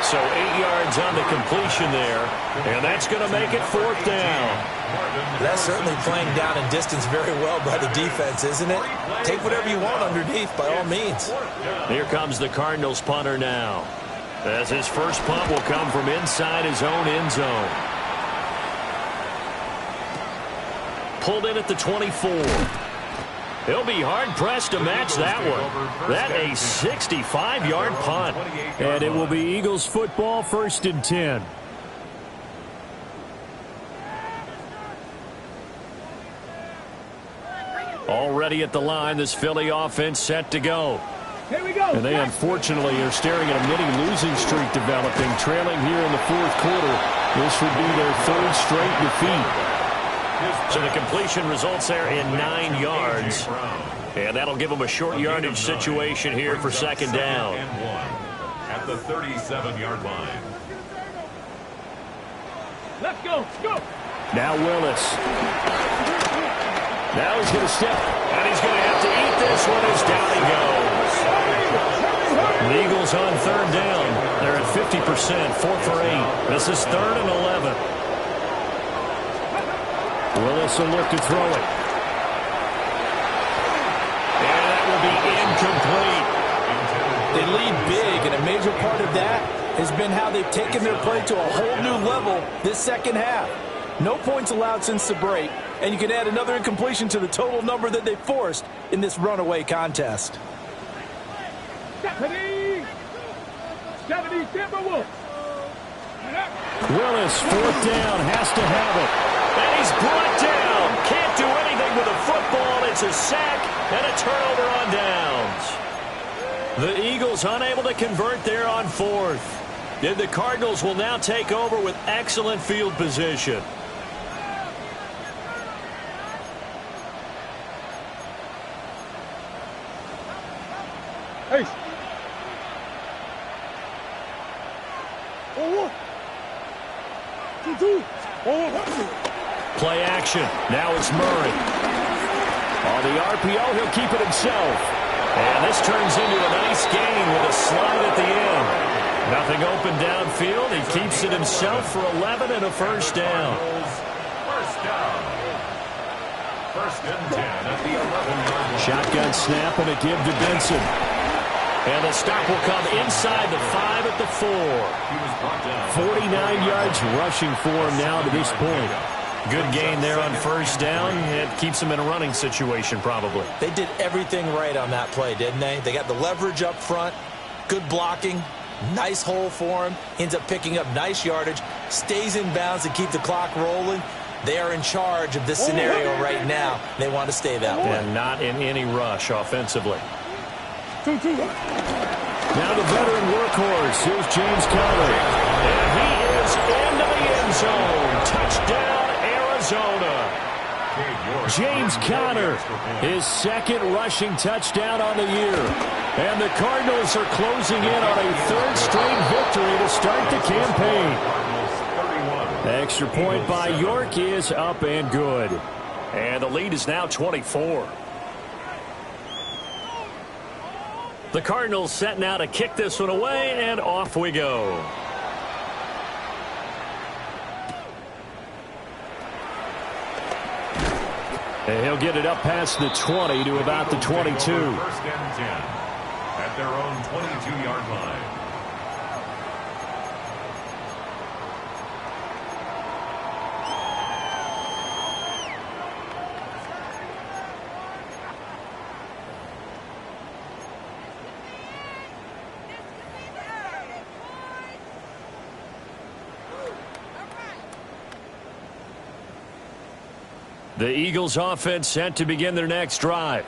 S1: So 8 yards on the completion there, and that's going to make it 4th down.
S3: That's certainly playing down in distance very well by the defense, isn't it? Take whatever you want underneath, by all means.
S1: Here comes the Cardinals punter now, as his first punt will come from inside his own end zone. Pulled in at the 24. He'll be hard-pressed to match that one. That a 65-yard punt. And it will be Eagles football, 1st and 10. Already at the line, this Philly offense set to go.
S5: Here we go.
S1: And they unfortunately are staring at a mini-losing streak developing, trailing here in the 4th quarter. This would be their 3rd straight defeat. So the completion results there in 9 yards. And that'll give them a short yardage situation here for second down.
S2: At the 37-yard line.
S5: Let's go. Go.
S1: Now Willis. Now he's going to step, and he's going to have to eat this one as down he goes. The Eagles on third down. They're at 50%, 4 for 8. This is 3rd and 11. Willis will look to throw it. And that will be incomplete.
S4: They lead big, and a major part of that has been how they've taken their play to a whole new level this second half. No points allowed since the break, and you can add another incompletion to the total number that they forced in this runaway contest.
S5: 70 Timberwolves.
S1: Willis, 4th down, has to have it. And he's brought down. Can't do anything with a football. It's a sack and a turnover on downs. The Eagles unable to convert there on 4th. And the Cardinals will now take over with excellent field position.
S5: Hey. Oh. 2-2. Oh.
S1: Play action. Now it's Murray. On the RPO, he'll keep it himself. And this turns into a nice gain with a slide at the end. Nothing open downfield. He keeps it himself for 11 and a first down.
S2: First down. 1st and 10 at the 11-yard line.
S1: Shotgun snap and a give to Benson. And the stop will come inside the 5 at the 4. 49 yards rushing for him now to this point. Good gain there on first down. It keeps them in a running situation probably.
S3: They did everything right on that play, didn't they? They got the leverage up front, good blocking, nice hole for him, ends up picking up nice yardage, stays in bounds to keep the clock rolling. They are in charge of this scenario right now. They want to stay that way.
S1: And not in any rush offensively.
S5: 2-2.
S1: Now the veteran workhorse. Here's James Conner. And he is into the end zone. Touchdown, Arizona. James Conner, his 2nd rushing touchdown on the year. And the Cardinals are closing in on a 3rd straight victory to start the campaign. The extra point by York is up and good. And the lead is now 24. The Cardinals set now to kick this one away, and off we go. And he'll get it up past the 20 to about the 22.
S2: 1st and 10 at their own 22-yard line.
S1: The Eagles offense set to begin their next drive.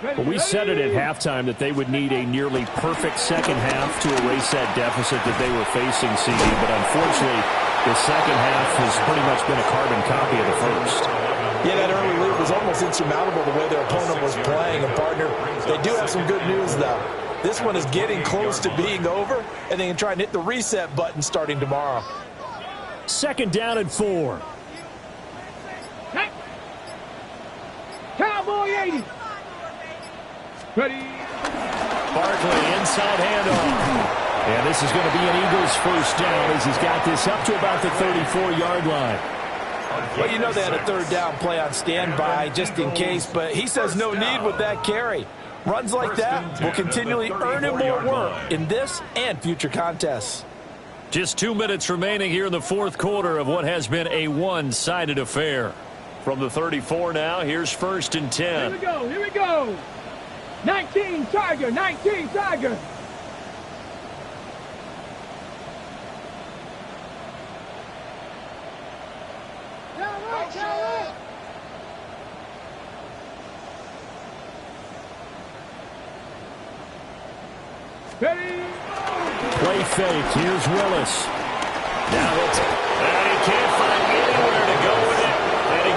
S1: Well, we said it at halftime that they would need a nearly perfect second half to erase that deficit that they were facing, CD. But unfortunately, the second half has pretty much been a carbon copy of the first.
S4: Yeah, that early lead was almost insurmountable the way their opponent was playing. And, partner, they do have some good news, though. This one is getting close to being over, and they can try and hit the reset button starting tomorrow.
S1: 2nd down and 4.
S5: Cowboy 80. Ready.
S1: Barkley inside handoff. And this is going to be an Eagles first down as he's got this up to about the 34-yard line.
S4: Well, you know they had a 3rd down play on standby just in case, but he says no need with that carry. Runs like that will continually earn him more work in this and future contests.
S1: Just 2 minutes remaining here in the 4th quarter of what has been a one-sided affair. From the 34 now, here's 1st and 10.
S5: Here we go. Here we go. 19 Tiger. 19 Tiger. Ready.
S1: Play fake. Here's Willis. Now and he can't find anywhere to go with it. And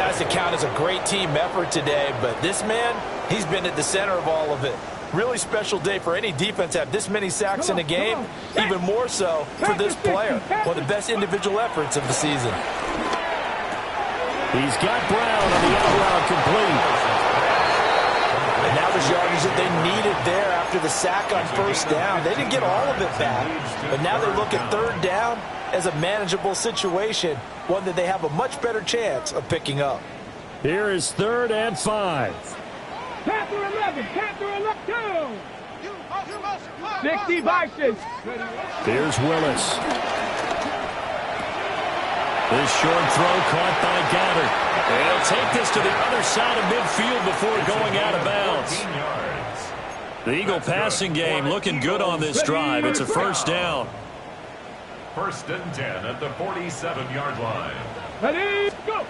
S4: has to count as a great team effort today, but this man, he's been at the center of all of it. Really special day for any defense to have this many sacks in a game, even more so for this player. One of the best individual efforts of the season.
S1: He's got Brown on the out route complete.
S4: And that was yardage that they needed there after the sack on first down. They didn't get all of it back, but now they look at third down as a manageable situation, one that they have a much better chance of picking up.
S1: Here is 3rd and 5.
S5: Panther 11, Panther 11, 60 boxes.
S1: Here's Willis. This short throw caught by Goddard. And he'll take this to the other side of midfield before going out of bounds. The Eagle passing game looking good on this drive. It's a first down.
S2: 1st and 10 at the 47-yard line.
S5: Ready, go.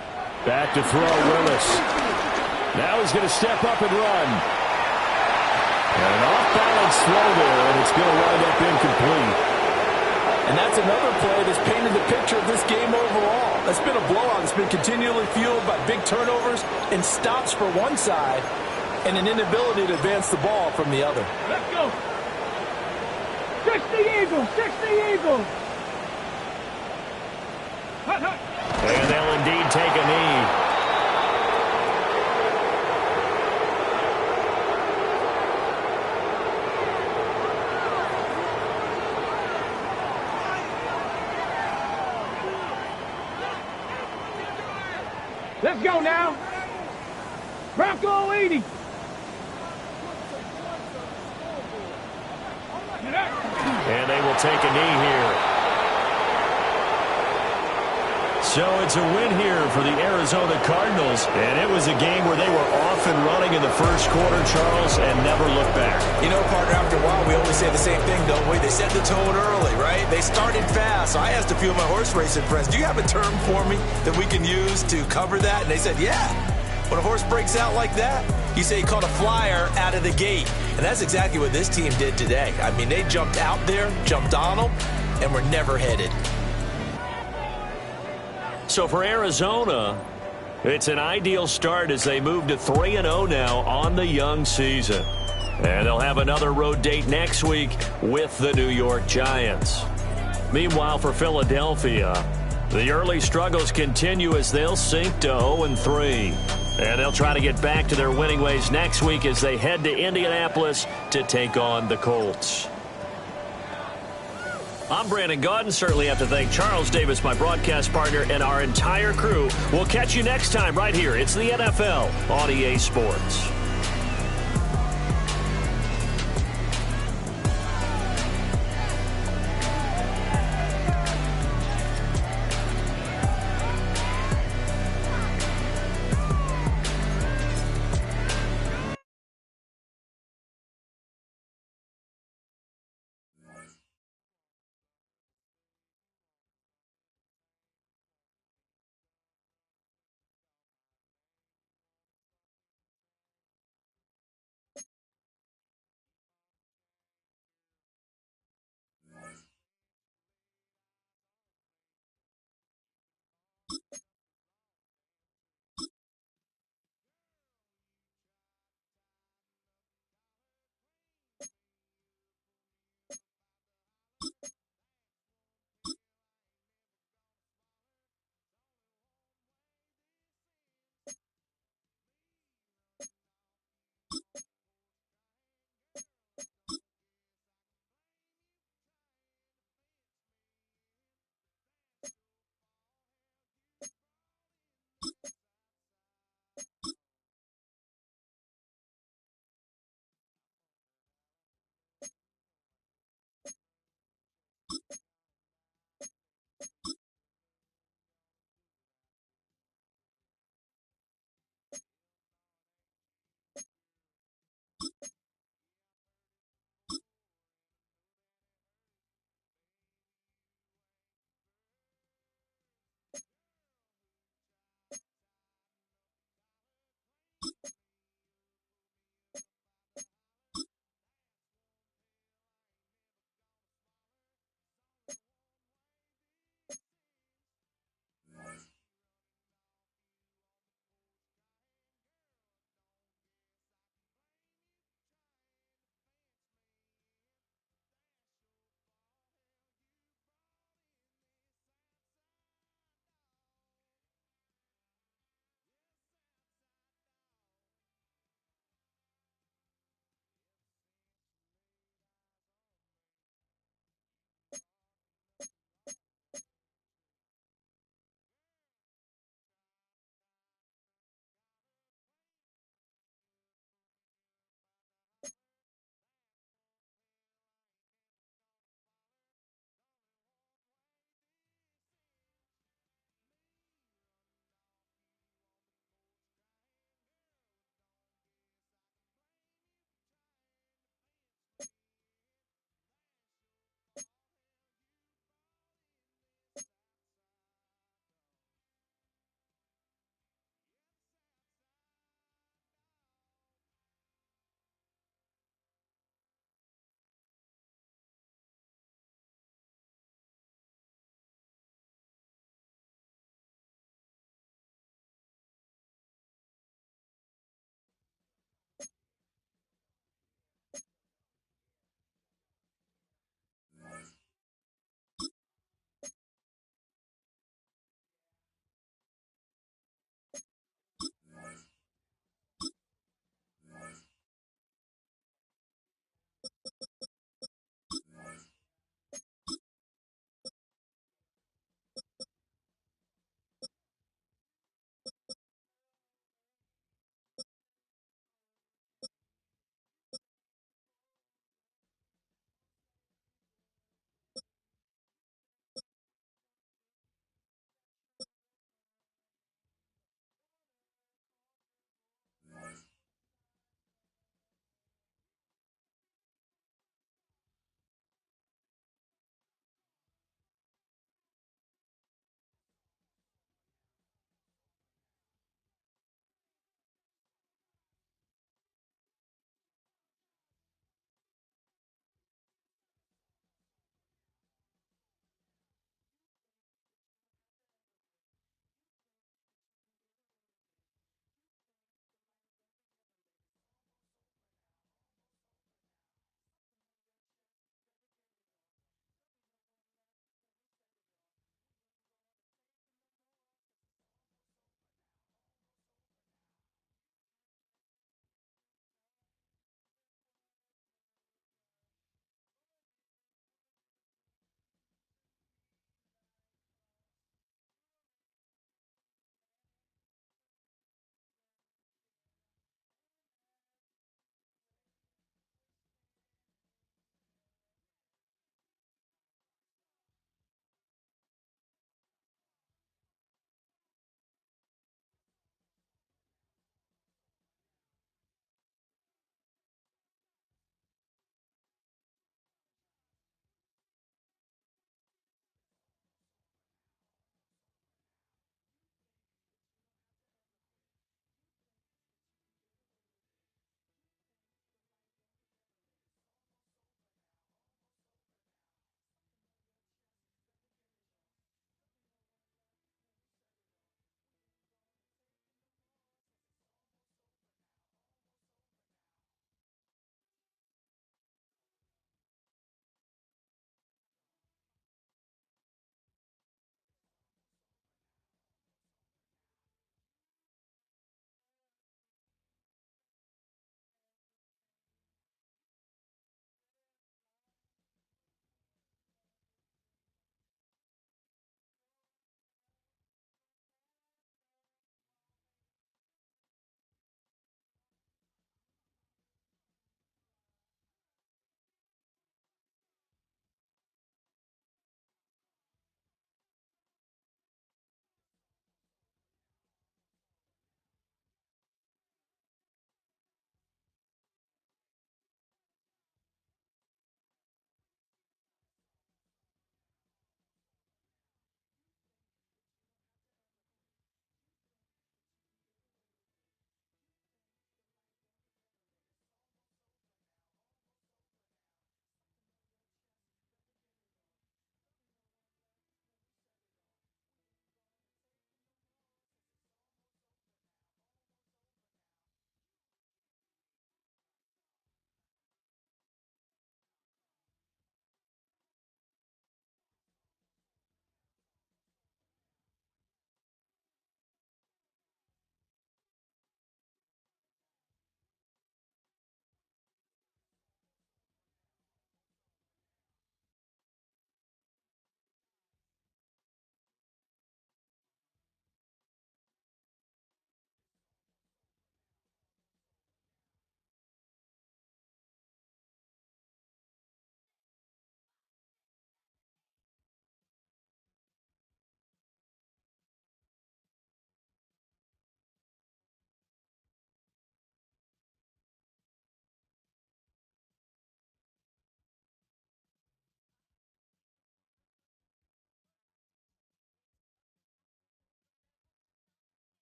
S1: Back to throw, Willis. Now he's going to step up and run. And an off-balance throw there, and it's going to wind up incomplete.
S4: And that's another play that's painted the picture of this game overall. That's been a blowout. It's been continually fueled by big turnovers and stops for one side and an inability to advance the ball from the other.
S5: Let's go. 60 Eagles, 60 Eagles.
S1: And they'll indeed take a knee.
S5: Let's go now. Bronco 80.
S1: And they will take a knee here. So it's a win here for the Arizona Cardinals. And it was a game where they were off and running in the first quarter, Charles, and never looked back.
S3: You know, partner, after a while, we always say the same thing, don't we? They set the tone early, right? They started fast. So I asked a few of my horse racing friends, do you have a term for me that we can use to cover that? And they said, yeah. When a horse breaks out like that, you say he caught a flyer out of the gate. And that's exactly what this team did today. I mean, they jumped out there, jumped on them, and were never headed.
S1: So for Arizona, it's an ideal start as they move to 3-0 now on the young season. And they'll have another road date next week with the New York Giants. Meanwhile, for Philadelphia, the early struggles continue as they'll sink to 0-3. And they'll try to get back to their winning ways next week as they head to Indianapolis to take on the Colts. I'm Brandon Gaudin. Certainly have to thank Charles Davis, my broadcast partner, and our entire crew. We'll catch you next time right here. It's the NFL on EA Sports.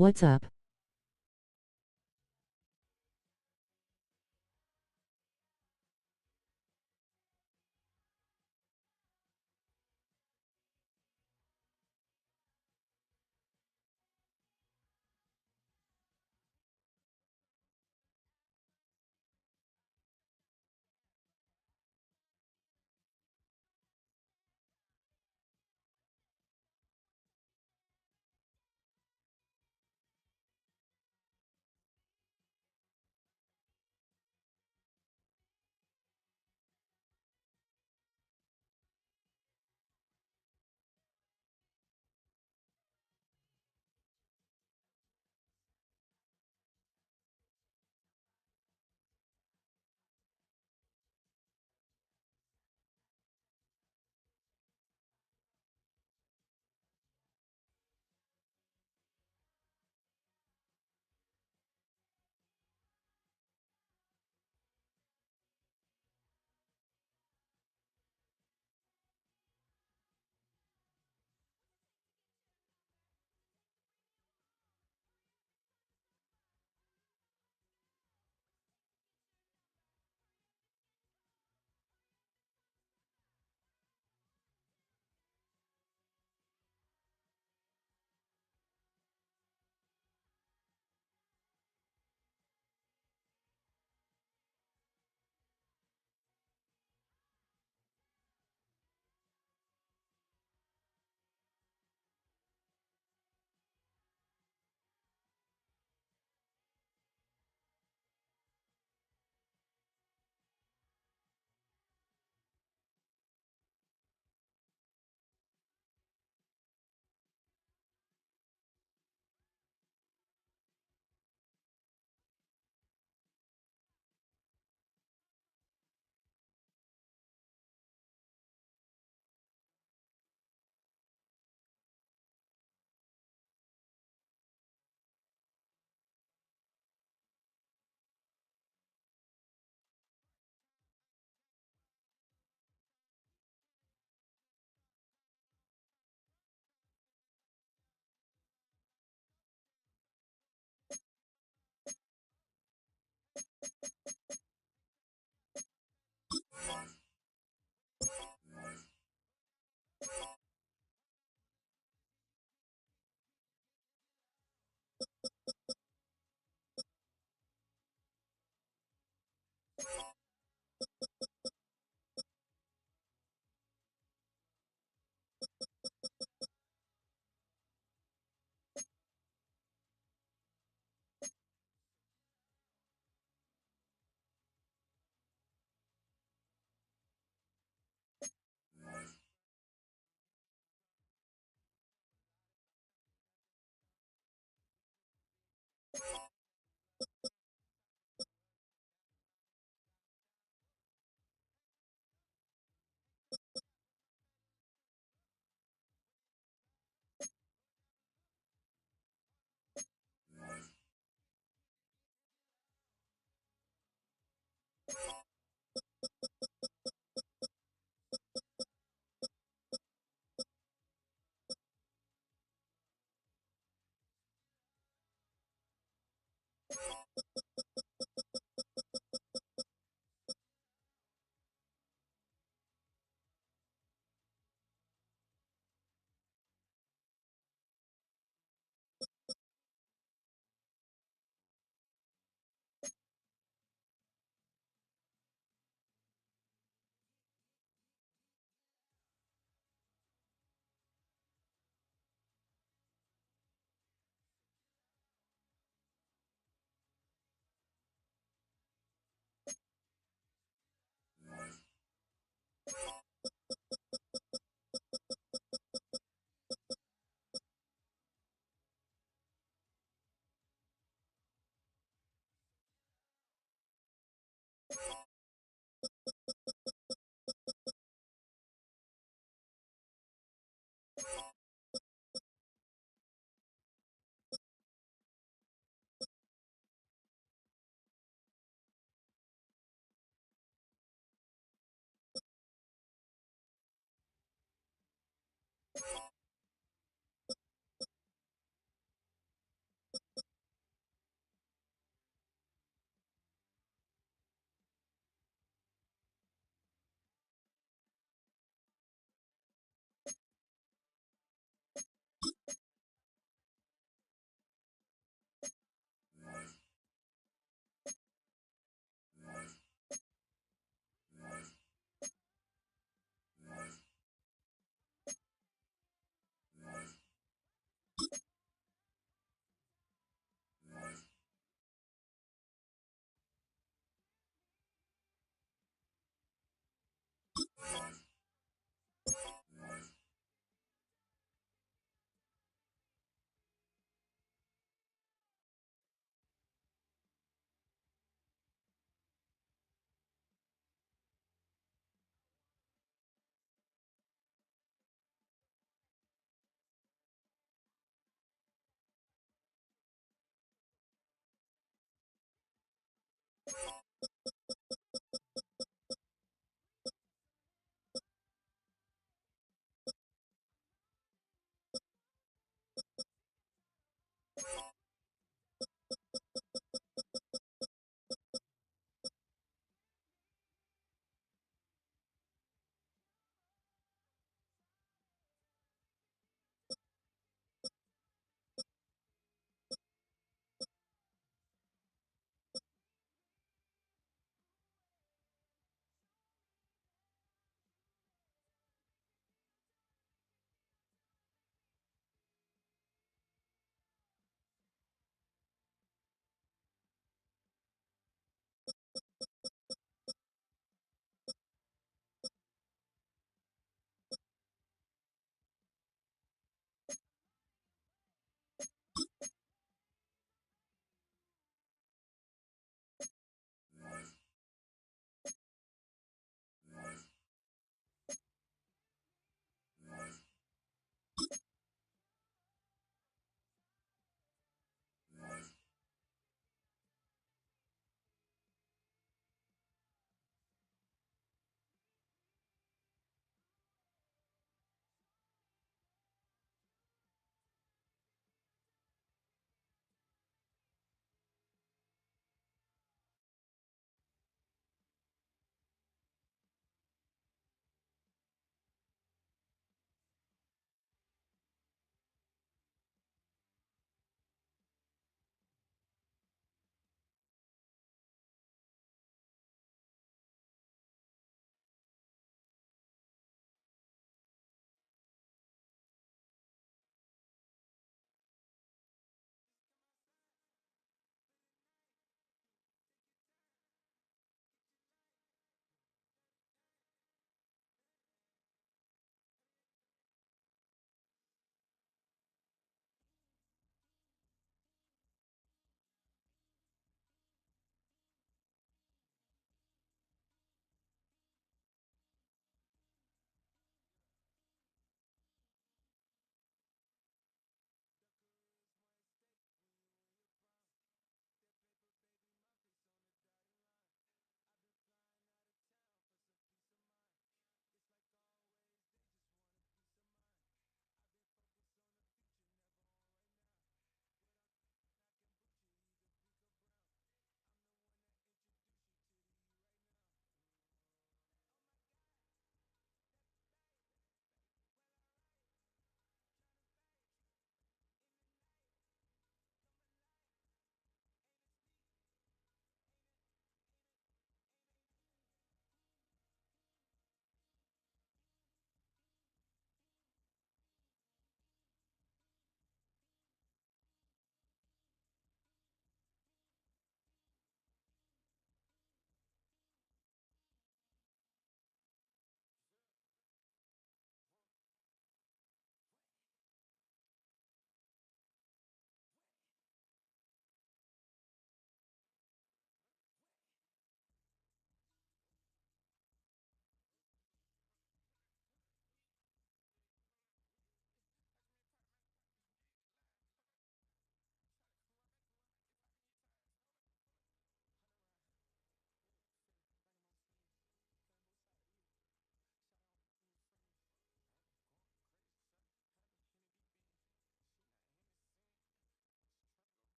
S6: What's up?